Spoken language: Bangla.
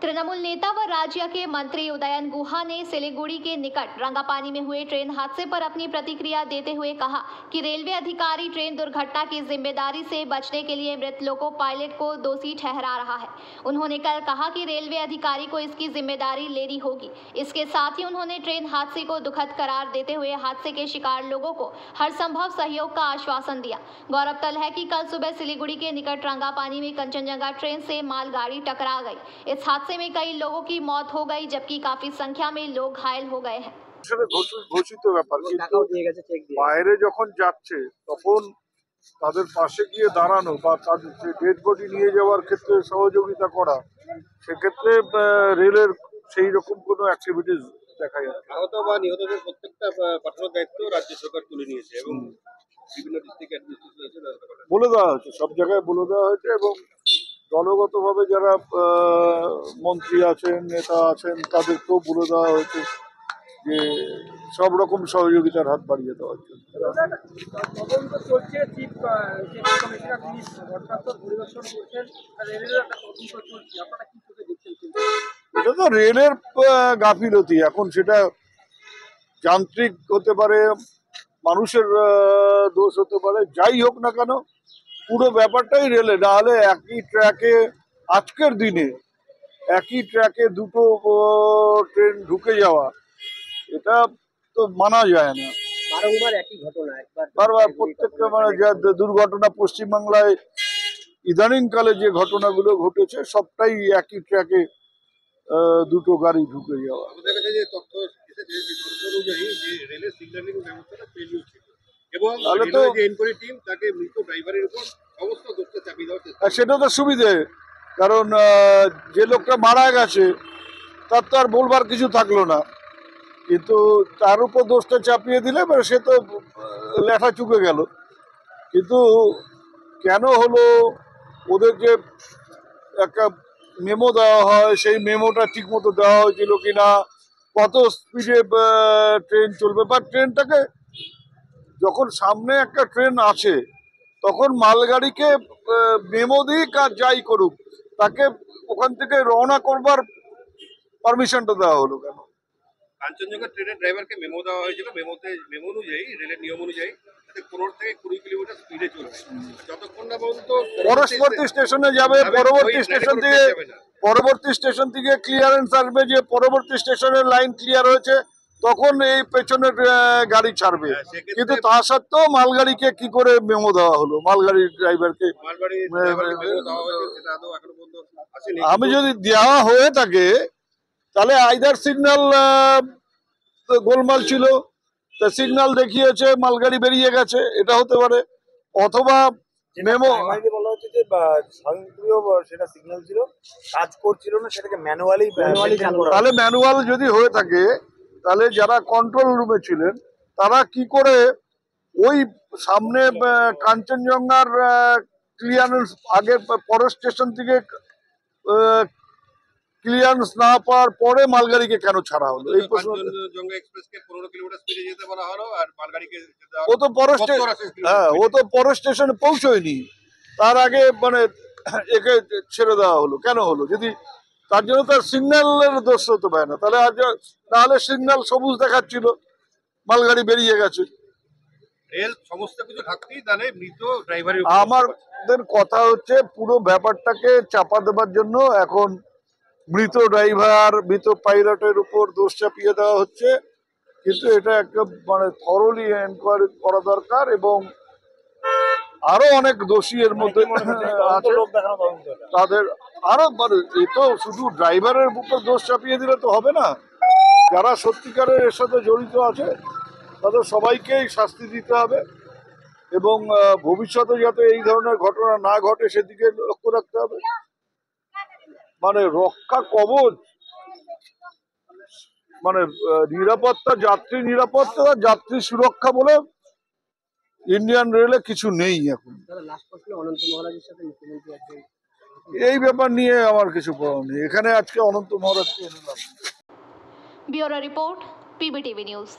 तृणमूल नेता व राज्य के मंत्री उदयन गुहा ने सिलीगुड़ी के निकट रंगापानी में हुए ट्रेन हादसे पर अपनी प्रतिक्रिया देते हुए कहा कि रेलवे अधिकारी ट्रेन दुर्घटना की जिम्मेदारी से बचने के लिए मृत लोको पायलट को दोषी ठहरा रहा है। उन्होंने कल कहा कि रेलवे अधिकारी को इसकी जिम्मेदारी लेनी होगी। इसके साथ ही उन्होंने ट्रेन हादसे को दुखद करार देते हुए हादसे के शिकार लोगों को हर संभव सहयोग का आश्वासन दिया। गौरतलब है कि कल सुबह सिलीगुड़ी के निकट रंगापानी में कंचनजंगा ट्रेन से मालगाड़ी टकरा गई। इस हादसे में कई लोगों की मौत हो गई, जबकि काफी संख्या में लोग घायल हो गए हैं। ঘোষিত ব্যাপার, কিন্তু বাইরে যখন যাচ্ছে তখন তাদের পাশে গিয়ে দাঁড়ানো বা তাদের ডেড বডি নিয়ে যাওয়ার ক্ষেত্রে সহযোগিতা করা, সেক্ষেত্রে রেলের সেই রকম কোনো অ্যাক্টিভিটিস দেখা যাচ্ছে। আহত বা নিহতদের প্রত্যেকটা পাঠানোর দায়িত্ব রাজ্য সরকার তুলে নিয়েছে এবং বিভিন্ন ডিস্ট্রিক্ট অ্যাডমিনিস্ট্রেশন বলে দেওয়া হয়েছে, সব জায়গায় বলে দেওয়া হয়েছে এবং দলগতভাবে যারা মন্ত্রী আছেন, নেতা আছেন, তাদেরকেও বলে দেওয়া হয়েছে যে সব রকম সহযোগিতার হাত বাড়িয়ে দেওয়ার জন্য। এটা তো রেলের গাফিলতি। এখন সেটা যান্ত্রিক হতে পারে, মানুষের দোষ হতে পারে, যাই হোক না কেন পুরো ব্যাপারটাই রেলে। না হলে একই ট্র্যাকে আজকের দিনে একই ট্র্যাকে দুটো ট্রেন ঢুকে যাওয়া, এটা তো মানা যায় না। বারংবার একই ঘটনা, বারবার প্রত্যেকটা মানে দুর্ঘটনা পশ্চিমবাংলায় ইদানিংকালে যে ঘটনাগুলো ঘটেছে সবটাই একই ট্র্যাকে দুটো গাড়ি ঢুকে যাওয়া। আমাদের কাছে যে তথ্য এসেছে, যে তথ্য অনুযায়ী যে রেলের সিগন্যালিং ব্যবস্থাটা ফেলিওর ছিল এবং রেলওয়ে যে এনকোয়ারি টিম তাকে মৃত ড্রাইভারের উপর সমস্ত দোষটা চাপিয়ে দেওয়ার চেষ্টা। সেটা তো সুবিধে, কারণ যে লোকটা মারা গেছে তার তো আর বলবার কিছু থাকলো না, কিন্তু তার উপর দোষটা চাপিয়ে দিলে সে তো লেখা চুকে গেল। কিন্তু কেন হলো, ওদের যে একটা মেমো দেওয়া হয়, সেই মেমোটা ঠিক মতো দেওয়া হয়েছিল কিনা, কত স্পিডে ট্রেন চলবে, বা ট্রেনটাকে যখন সামনে একটা ট্রেন আছে তখন মালগাড়িকে মেমো দিক আর যাই করুক, তাকে ওখান থেকে রওনা করবার পারমিশনটা দেওয়া হলো কেন? কাঞ্চনজঙ্ঘা ট্রেনের ড্রাইভারকে মেমো দেওয়া হয়েছিল, মেমো অনুযায়ী রেলের নিয়ম অনুযায়ী 15 থেকে 20 কিলোমিটার স্পিডে চলবে। যতক্ষণ না পর্যন্ত পরবর্তী স্টেশনে যাবে, পরবর্তী স্টেশন থেকে ক্লিয়ারেন্স আসবে যে পরবর্তী স্টেশনের লাইন ক্লিয়ার হয়েছে, তখন এই পেছনের গাড়ি ছাড়বে। কিন্তু তা সত্ত্বেও মালগাড়িকে কি করে মেমো দেওয়া হলো? মালগাড়ির ড্রাইভারকে আমি যদি দেওয়া হয়ে থাকে তাহলে আইদার সিগন্যাল গোলমাল ছিল, তা সিগন্যাল দেখিয়েছে, মালগাড়ি বেরিয়ে গেছে, এটা হতে পারে, অথবা মেমো বলা হচ্ছে যে স্বয়ংক্রিয় সেটা সিগন্যাল ছিল, কাজ করছিল না, সেটাকে ম্যানুয়ালি তাহলে ম্যানুয়াল যদি হয়ে থাকে তাহলে যারা কন্ট্রোল রুমে ছিলেন তারা কি করে ওই সামনে কাঞ্চনজঙ্ঘার ক্লিয়ারেন্স আগে পরের স্টেশন থেকে ক্লিয়ারেন্স না পাওয়ার পরে মালগাড়িকে কেন ছাড়া হলো? এই প্রশ্ন। ও তো পরের স্টেশনে পৌঁছয়নি, তার আগে মানে একে ছেড়ে দেওয়া হলো কেন হলো? যদি তার জন্য তার সিগন্যালের দোষ হতে পারে না, তাহলে সিগন্যাল সবুজ দেখাচ্ছিল, মালগাড়ি বেরিয়ে গেছে। আমাদের কথা হচ্ছে পুরো ব্যাপারটাকে চাপা দেবার জন্য এখন মৃত ড্রাইভার, মৃত পাইলটের উপর দোষ চাপিয়ে দেওয়া হচ্ছে। কিন্তু এটা একটা মানে থরলি এনকোয়ারি করা দরকার, এবং আরো অনেক দোষী এর মধ্যে আছে, তাদের আরো এই তো শুধু ড্রাইভারের উপর দোষ চাপিয়ে দিলে তো হবে না। যারা সত্যিকারের এর সাথে জড়িত আছে তাদের সবাইকেই শাস্তি দিতে হবে, এবং ভবিষ্যতে যাতে এই ধরনের ঘটনা না ঘটে সেদিকে লক্ষ্য রাখতে হবে। মানে রক্ষা কবচ, মানে নিরাপত্তা, যাত্রী নিরাপত্তা, যাত্রী সুরক্ষা বলে ইন্ডিয়ান রেলে কিছু নেই এখন। এই ব্যাপার নিয়ে আমার কিছু বলার নেই। এখানে আজকে অনন্ত মহারাজকে এনে। Bureau report, PBTV news.